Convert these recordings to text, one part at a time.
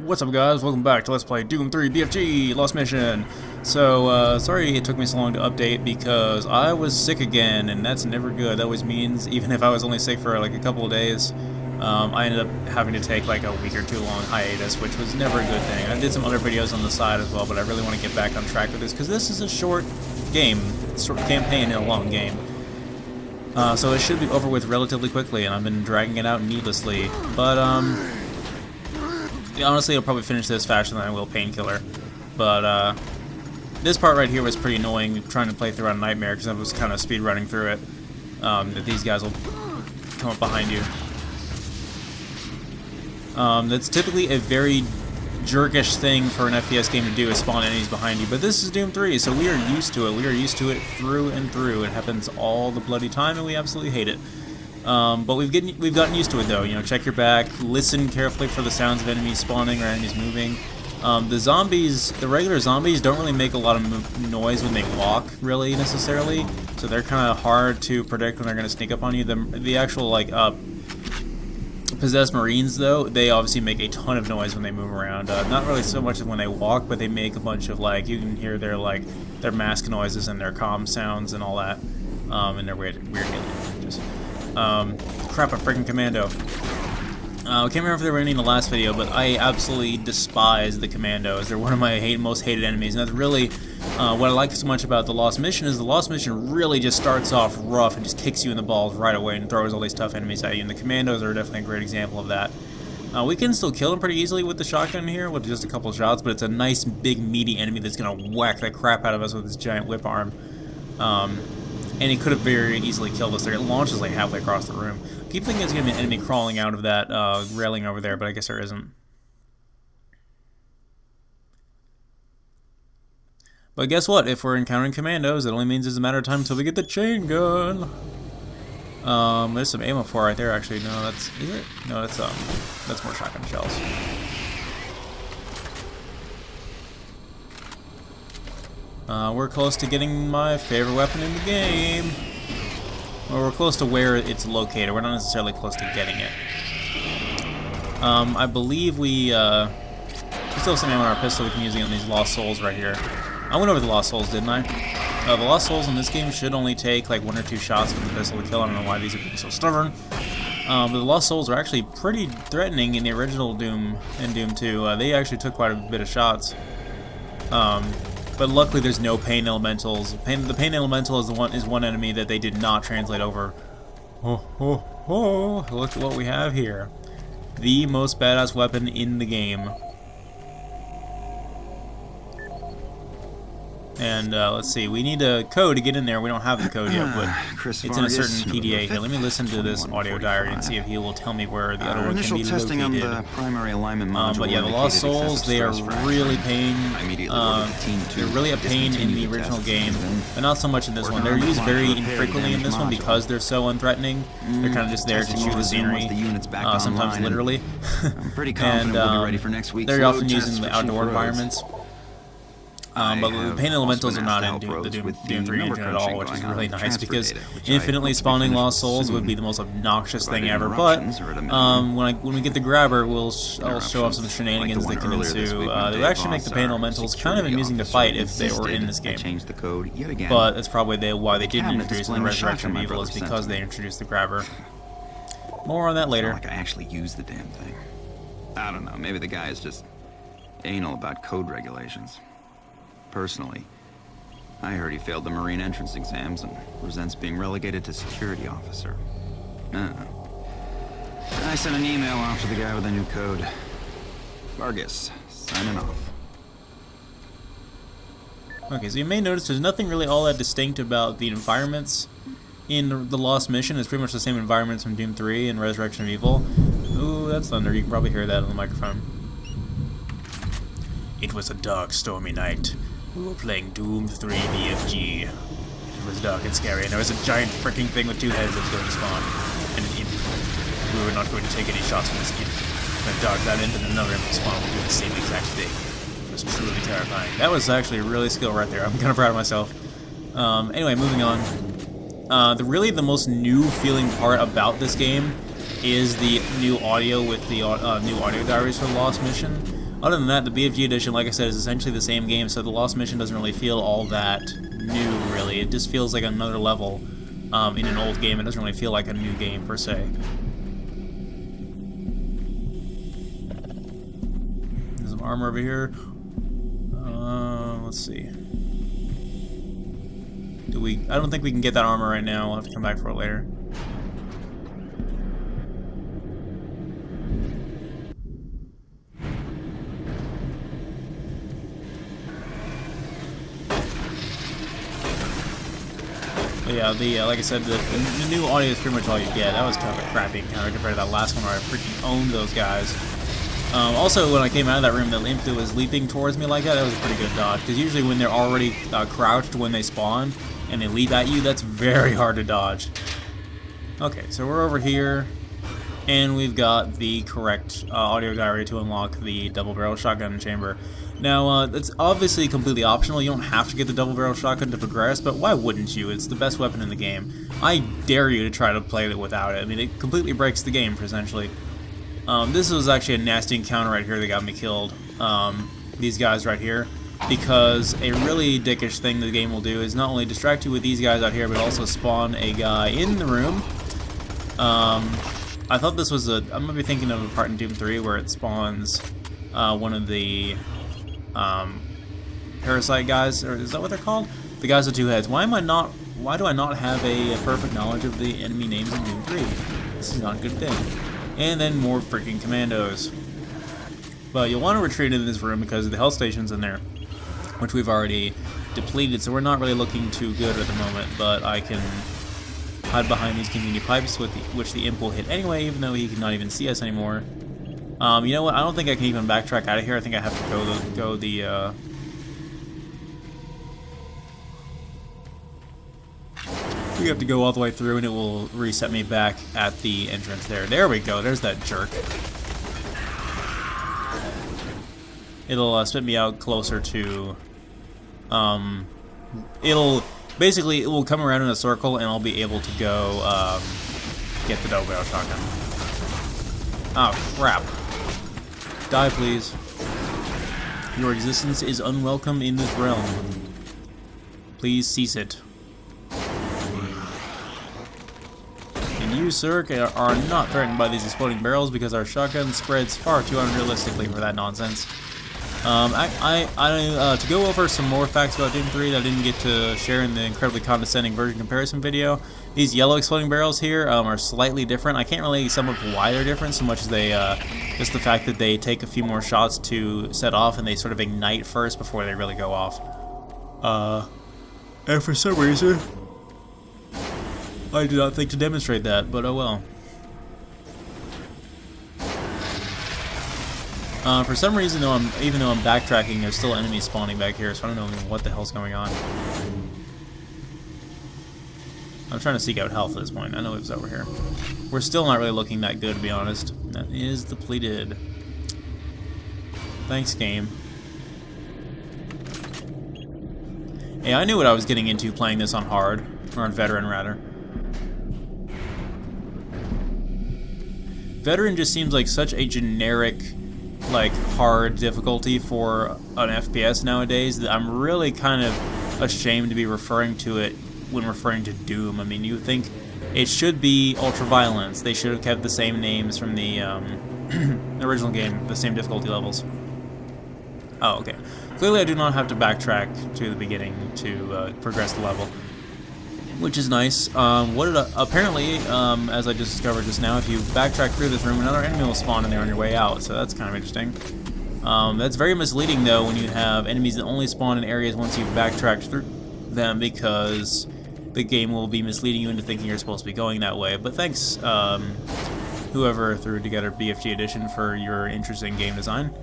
What's up, guys? Welcome back to Let's Play Doom 3 BFG Lost Mission. So, sorry it took me so long to update because I was sick again, and that's never good. That always means, even if I was only sick for like a couple of days, I ended up having to take like a week or two long hiatus, which was never a good thing. I did some other videos on the side as well, but I really want to get back on track with this because this is a short game, short campaign in a long game. So it should be over with relatively quickly, and I've been dragging it out needlessly. But, honestly, I'll probably finish this faster than I will Painkiller. But, this part right here was pretty annoying, trying to play through on Nightmare, because I was kind of speed running through it. That these guys will come up behind you. That's typically a very jerkish thing for an FPS game to do, is spawn enemies behind you, but this is Doom 3, so we are used to it. We are used to it through and through. It happens all the bloody time, and we absolutely hate it. But we've gotten used to it, though. You know, check your back, listen carefully for the sounds of enemies spawning or enemies moving. The regular zombies don't really make a lot of noise when they walk, really, necessarily, so they're kind of hard to predict when they're going to sneak up on you. The actual, like, possessed Marines, though, they obviously make a ton of noise when they move around. Not really so much as when they walk, but they make a bunch of, like, you can hear their mask noises and their comm sounds and all that, and their weird alien languages. Crap, a freaking commando. I can't remember if they were in the last video, but I absolutely despise the commandos. They're one of my most hated enemies, and that's really what I like so much about the Lost Mission. Is the Lost Mission really just starts off rough and just kicks you in the balls right away and throws all these tough enemies at you, and the commandos are definitely a great example of that. We can still kill them pretty easily with the shotgun here, with just a couple of shots, but it's a nice, big, meaty enemy that's going to whack the crap out of us with his giant whip arm. And he could have very easily killed us there. It launches like halfway across the room. I keep thinking it's going to be an enemy crawling out of that railing over there, but I guess there isn't. But guess what? If we're encountering commandos, it only means it's a matter of time until we get the chain gun. There's some ammo for right there, actually. No, is it? No, that's more shotgun shells. We're close to getting my favorite weapon in the game. Well, we're close to where it's located. We're not necessarily close to getting it. I believe we still have some ammo on our pistol we can use on these Lost Souls right here. I went over the Lost Souls, didn't I? The Lost Souls in this game should only take like 1 or 2 shots with the pistol to kill. I don't know why these are being so stubborn. But the Lost Souls are actually pretty threatening in the original Doom and Doom 2. They actually took quite a bit of shots. But luckily, there's no pain elementals. The pain elemental is one enemy that they did not translate over. Oh! Look at what we have here. The most badass weapon in the game. And let's see, we need a code to get in there. We don't have the code yet, but it's in a certain PDA here. Let me listen to this audio diary and see if he will tell me where the other one can be located. On the primary alignment module but yeah, the Lost Souls, they are really they're really a pain in the original game, but not so much in this one. They're used very infrequently in this one because they're so unthreatening. They're kind of just there to chew the scenery, sometimes literally. And they're often used in the outdoor environments. But the pain elementals are not in the Doom 3 engine at all, which is really nice because infinitely spawning Lost Souls would be the most obnoxious thing ever. But when we get the grabber, I'll show off some shenanigans that can ensue. They would actually make the pain elementals kind of amusing to fight if they were in this game. But that's probably why they didn't introduce the Resurrection of Evil, is because they introduced the grabber. More on that later. Like I actually used the damn thing. I don't know. Maybe the guy is just anal about code regulations. Personally, I heard he failed the Marine entrance exams and resents being relegated to security officer. I sent an email off to the guy with the new code. Vargas, signing off. Okay, so you may notice there's nothing really all that distinct about the environments in the Lost Mission. It's pretty much the same environments from Doom 3 and Resurrection of Evil. Ooh, that's thunder. You can probably hear that on the microphone. It was a dark, stormy night. We were playing Doom 3 BFG. It was dark and scary, and there was a giant freaking thing with 2 heads that was going to spawn. And an imp. We were not going to take any shots from this imp. When dark that imp and another imp spawn will do the same exact thing. It was truly terrifying. That was actually a really skill right there. I'm kind of proud of myself. Anyway, moving on. Really the most new feeling part about this game is the new audio with the new audio diaries for the Lost Mission. Other than that, the BFG edition, like I said, is essentially the same game, so the Lost Mission doesn't really feel all that new, really. It just feels like another level in an old game. It doesn't really feel like a new game, per se. There's some armor over here. Let's see. I don't think we can get that armor right now. We'll have to come back for it later. But yeah, like I said, the new audio is pretty much all you get. That was kind of a crappy encounter compared to that last one where I freaking owned those guys. Also, when I came out of that room, the imp that was leaping towards me like that, that was a pretty good dodge. Because usually when they're already crouched when they spawn and they leap at you, that's very hard to dodge. Okay, so we're over here, and we've got the correct audio diary to unlock the double-barrel shotgun chamber. Now, it's obviously completely optional. You don't have to get the double-barrel shotgun to progress, but why wouldn't you? It's the best weapon in the game. I dare you to try to play it without it. I mean, it completely breaks the game, essentially. This was actually a nasty encounter right here that got me killed. These guys right here. Because a really dickish thing the game will do is not only distract you with these guys out here, but also spawn a guy in the room. I thought this was I might be thinking of a part in Doom 3 where it spawns one of the parasite guys, or is that what they're called? The guys with two heads. Why do I not have a perfect knowledge of the enemy names in Doom 3? This is not a good thing. And then more freaking commandos. But you'll want to retreat into this room because the health station's in there, which we've already depleted, so we're not really looking too good at the moment, but I can hide behind these convenient pipes with which the imp will hit anyway, even though he cannot even see us anymore. You know what? I don't think I can even backtrack out of here. I think I have to go the we have to go all the way through, and it will reset me back at the entrance there. There we go. There's that jerk. It'll spit me out closer to... Basically, it will come around in a circle, and I'll be able to go get the double-barrel shotgun. Oh, crap. Die, please. Your existence is unwelcome in this realm. Please cease it. You, sir, are not threatened by these exploding barrels because our shotgun spreads far too unrealistically for that nonsense. To go over some more facts about Doom 3 that I didn't get to share in the incredibly condescending version comparison video, these yellow exploding barrels here are slightly different. I can't really sum up why they're different so much as they, just the fact that they take a few more shots to set off and they sort of ignite first before they really go off. And for some reason, I did not think to demonstrate that, but oh well. For some reason, though, even though I'm backtracking, there's still enemies spawning back here, so I don't know what the hell's going on. I'm trying to seek out health at this point. I know it's over here. We're still not really looking that good, to be honest. That is depleted. Thanks, game. Hey, I knew what I was getting into playing this on hard, or on veteran, rather. Veteran just seems like such a generic, like, hard difficulty for an FPS nowadays that I'm really kind of ashamed to be referring to it when referring to Doom. I mean, you would think it should be ultra-violence. They should have kept the same names from the original game, the same difficulty levels. Oh, okay. Clearly I do not have to backtrack to the beginning to progress the level, which is nice. Apparently, as I just discovered just now, if you backtrack through this room, another enemy will spawn in there on your way out, so that's kind of interesting. That's very misleading, though, when you have enemies that only spawn in areas once you've backtracked through them, because the game will be misleading you into thinking you're supposed to be going that way. But thanks, whoever threw together BFG Edition, for your interesting game design.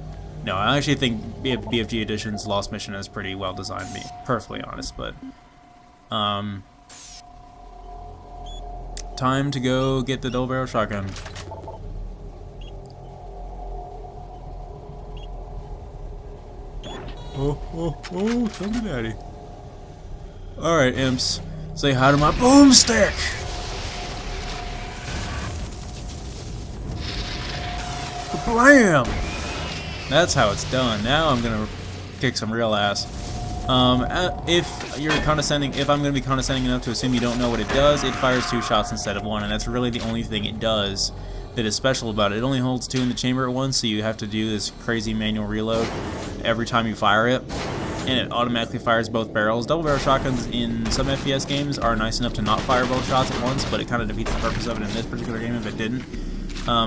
No, I actually think BFG Edition's Lost Mission is pretty well designed, to be perfectly honest, but... time to go get the double-barrel shotgun. Oh, something daddy. Alright, imps. Say hi to my boomstick! Blam! That's how it's done. Now I'm gonna kick some real ass. If you're condescending, if I'm gonna be condescending enough to assume you don't know what it does, it fires 2 shots instead of 1, and that's really the only thing it does that is special about it. It only holds 2 in the chamber at once, so you have to do this crazy manual reload every time you fire it, and it automatically fires both barrels. Double barrel shotguns in some FPS games are nice enough to not fire both shots at once, but it kind of defeats the purpose of it in this particular game if it didn't.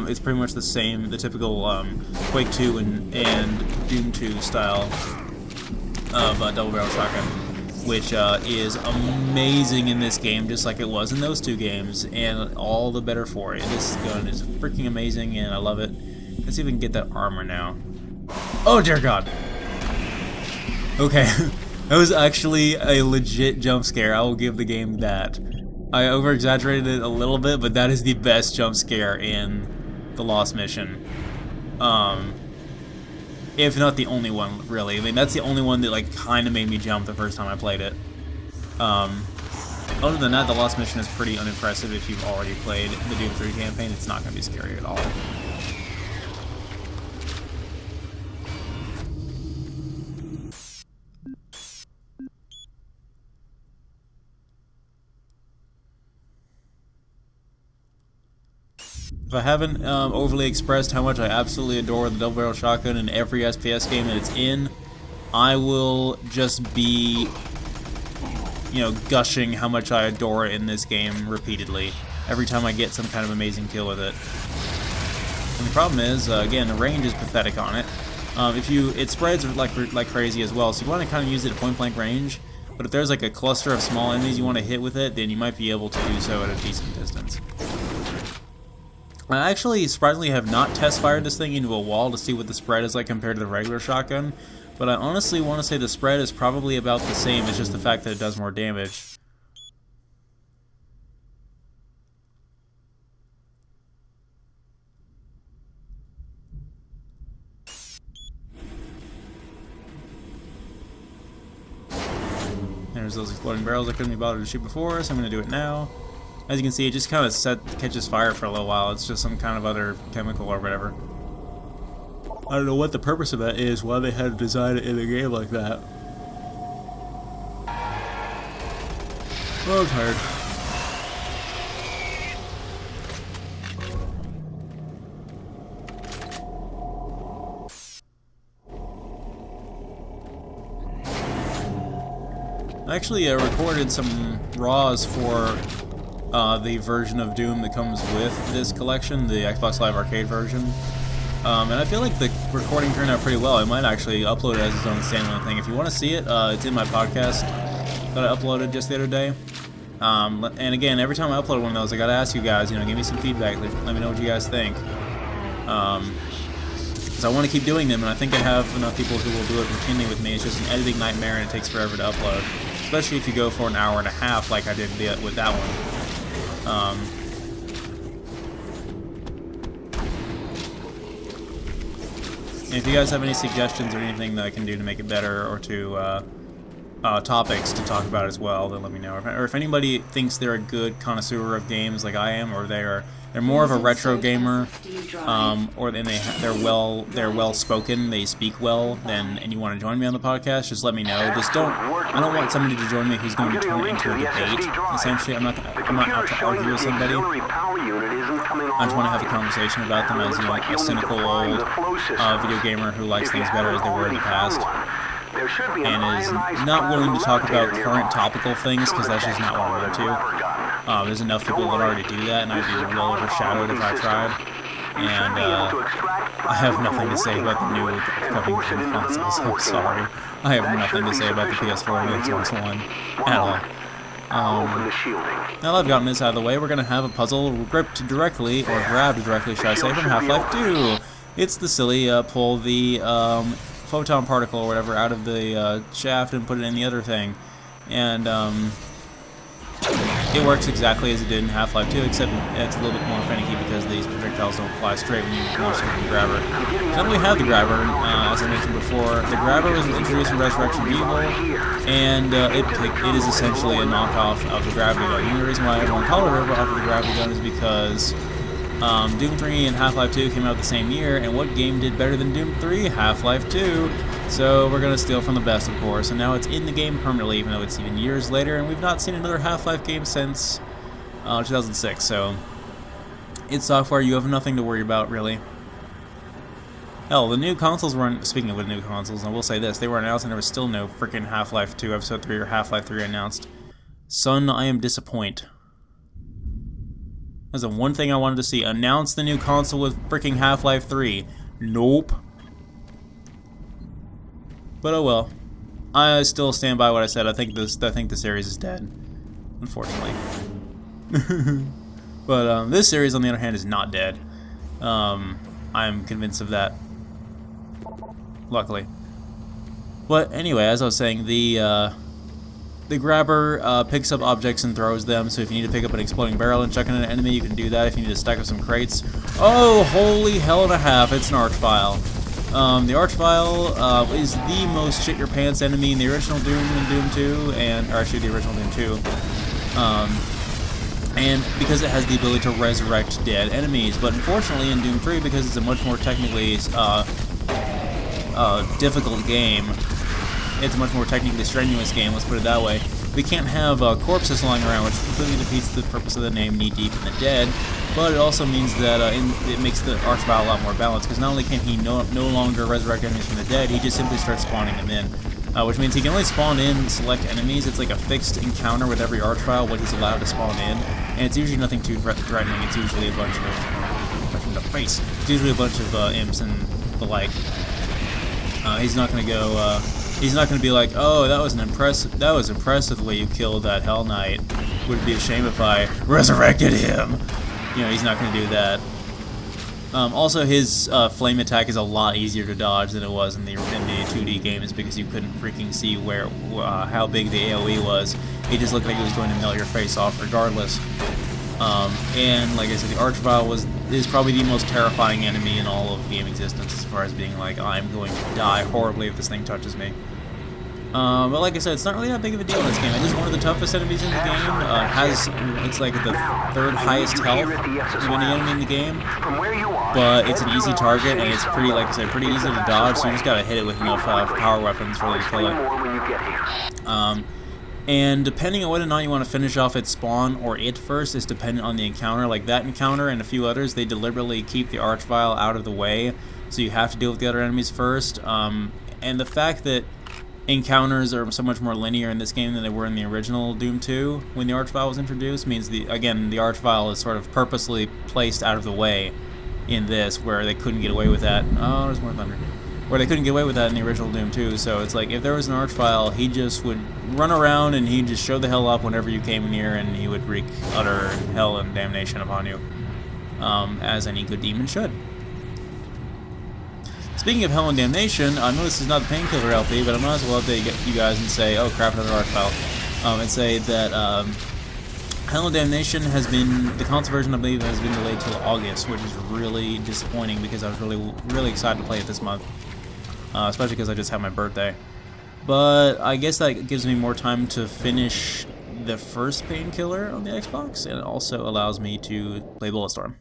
It's pretty much the same, the typical Quake 2 and Doom 2 style of double barrel shotgun, which is amazing in this game, just like it was in those 2 games, and all the better for it. This gun is freaking amazing, and I love it. Let's see if we can get that armor now. Oh dear God! Okay, that was actually a legit jump scare. I will give the game that. I over-exaggerated it a little bit, but that is the best jump scare in The Lost Mission. If not the only one, really. I mean, that's the only one that, like, kind of made me jump the first time I played it. Other than that, The Lost Mission is pretty unimpressive if you've already played the Doom 3 campaign. It's not going to be scary at all. If I haven't overly expressed how much I absolutely adore the double barrel shotgun in every FPS game that it's in, I will just be, you know, gushing how much I adore it in this game repeatedly every time I get some kind of amazing kill with it. And the problem is, again, the range is pathetic on it. It spreads like crazy as well, so you want to kind of use it at point blank range. But if there's like a cluster of small enemies you want to hit with it, then you might be able to do so at a decent distance. I actually, surprisingly, have not test-fired this thing into a wall to see what the spread is like compared to the regular shotgun, but I honestly want to say the spread is probably about the same, it's just the fact that it does more damage. There's those exploding barrels I couldn't be bothered to shoot before, so I'm going to do it now. As you can see, it just kind of catches fire for a little while. It's just some kind of other chemical or whatever. I don't know what the purpose of that is, why they had to design it in a game like that. Oh, I'm tired. I actually recorded some RAWs for the version of Doom that comes with this collection, the Xbox Live Arcade version. And I feel like the recording turned out pretty well. I might actually upload it as its own standalone thing. If you want to see it, it's in my podcast that I uploaded just the other day. And again, every time I upload one of those, I gotta ask you guys, you know, give me some feedback. Let me know what you guys think. Because I want to keep doing them, and I think I have enough people who will do it routinely with me. It's just an editing nightmare, and it takes forever to upload. Especially if you go for an hour and a half like I did with that one. If you guys have any suggestions or anything that I can do to make it better, or to topics to talk about as well, then let me know. Or if anybody thinks they're a good connoisseur of games like I am, or they're more of a retro gamer, or then they're well spoken, they speak well, and you want to join me on the podcast, just let me know. I don't want somebody to join me who's going to turn it into a debate. Essentially, I'm not out to argue with somebody. I just want to have a conversation about them as, you know, a cynical old video gamer who likes things better as they were in the past, and is not willing to talk about current topical things, because that's just not what I'm into. There's enough people that already do that, and I'd be well overshadowed if I tried. And I have nothing to say about the new upcoming consoles. I'm sorry. I have nothing to say about the PS4 and the Xbox One at all. Now that I've gotten this out of the way, we're going to have a puzzle grabbed directly, should I say, from Half-Life 2. It's the silly pull the photon particle or whatever out of the shaft and put it in the other thing. And it works exactly as it did in Half-Life 2, except it's a little bit more finicky because these projectiles don't fly straight when you launch them from the grabber. Now that we have the grabber, as I mentioned before, the grabber was introduced in Resurrection Evil, and it is essentially a knockoff of the gravity gun. The only reason why everyone called it off of the gravity gun is because Doom 3 and Half-Life 2 came out the same year, and what game did better than Doom 3? Half-Life 2. So we're gonna steal from the best, of course, and now it's in the game permanently, even though it's even years later, and we've not seen another Half-Life game since 2006, so it's software you have nothing to worry about, really. Hell, the new consoles weren't, speaking of the new consoles, I will say this, they were announced and there was still no freaking Half-Life 2 Episode 3 or Half-Life 3 announced. Son, I am disappointed. That's the one thing I wanted to see. Announce the new console with freaking Half-Life 3. Nope. But oh well. I still stand by what I said. I think the series is dead. Unfortunately. But this series, on the other hand, is not dead. I'm convinced of that. Luckily. But anyway, as I was saying, the grabber picks up objects and throws them, so if you need to pick up an exploding barrel and chuck in an enemy, you can do that. If you need to stack up some crates... Oh, holy hell and a half, it's an Archvile. The Archvile is the most shit-your-pants enemy in the original Doom and Doom 2, or actually the original Doom 2. And because it has the ability to resurrect dead enemies, but unfortunately in Doom 3, because it's a much more technically difficult game, it's a much more technically strenuous game, let's put it that way. We can't have corpses lying around, which completely defeats the purpose of the name Knee Deep in the Dead, but it also means that it makes the Archvile a lot more balanced, because not only can he no longer resurrect enemies from the dead, he just simply starts spawning them in. Which means he can only spawn in select enemies. It's like a fixed encounter with every Archvile, what he's allowed to spawn in, and it's usually nothing too threatening. It's usually a bunch of... in the face. It's usually a bunch of imps and the like. He's not going to go... he's not going to be like, oh, that was impressive the way you killed that Hell Knight. Would it be a shame if I resurrected him? You know, he's not going to do that. Also, his flame attack is a lot easier to dodge than it was in the 2D games, because you couldn't freaking see how big the AoE was. It just looked like it was going to melt your face off regardless. And like I said, the Archvile is probably the most terrifying enemy in all of game existence, as far as being like, I'm going to die horribly if this thing touches me. But like I said, it's not really that big of a deal in this game. It is one of the toughest enemies in the game. It's like the third highest health of any enemy in the game. But it's an easy target, and it's pretty, like I said, pretty easy to dodge, so you just gotta hit it with enough power weapons really to kill it. And depending on whether or not you want to finish off its spawn or it first is dependent on the encounter. Like that encounter and a few others, they deliberately keep the Archvile out of the way, so you have to deal with the other enemies first. And the fact that encounters are so much more linear in this game than they were in the original Doom 2 when the Archvile was introduced means the Archvile is sort of purposely placed out of the way in this, where they couldn't get away with that. Oh, there's more thunder. Where they couldn't get away with that in the original Doom 2, so it's like if there was an Archvile, he just would run around and he'd just show the hell up whenever you came near, and he would wreak utter hell and damnation upon you, as any good demon should. Speaking of Hell and Damnation, I know this is not the Painkiller LP, but I might as well update you guys and say, oh crap, another Archvile, and say that Hell and Damnation has been, the console version I believe has been delayed till August, which is really disappointing because I was really excited to play it this month, especially because I just had my birthday. But I guess that gives me more time to finish the first Painkiller on the Xbox, and it also allows me to play Bulletstorm.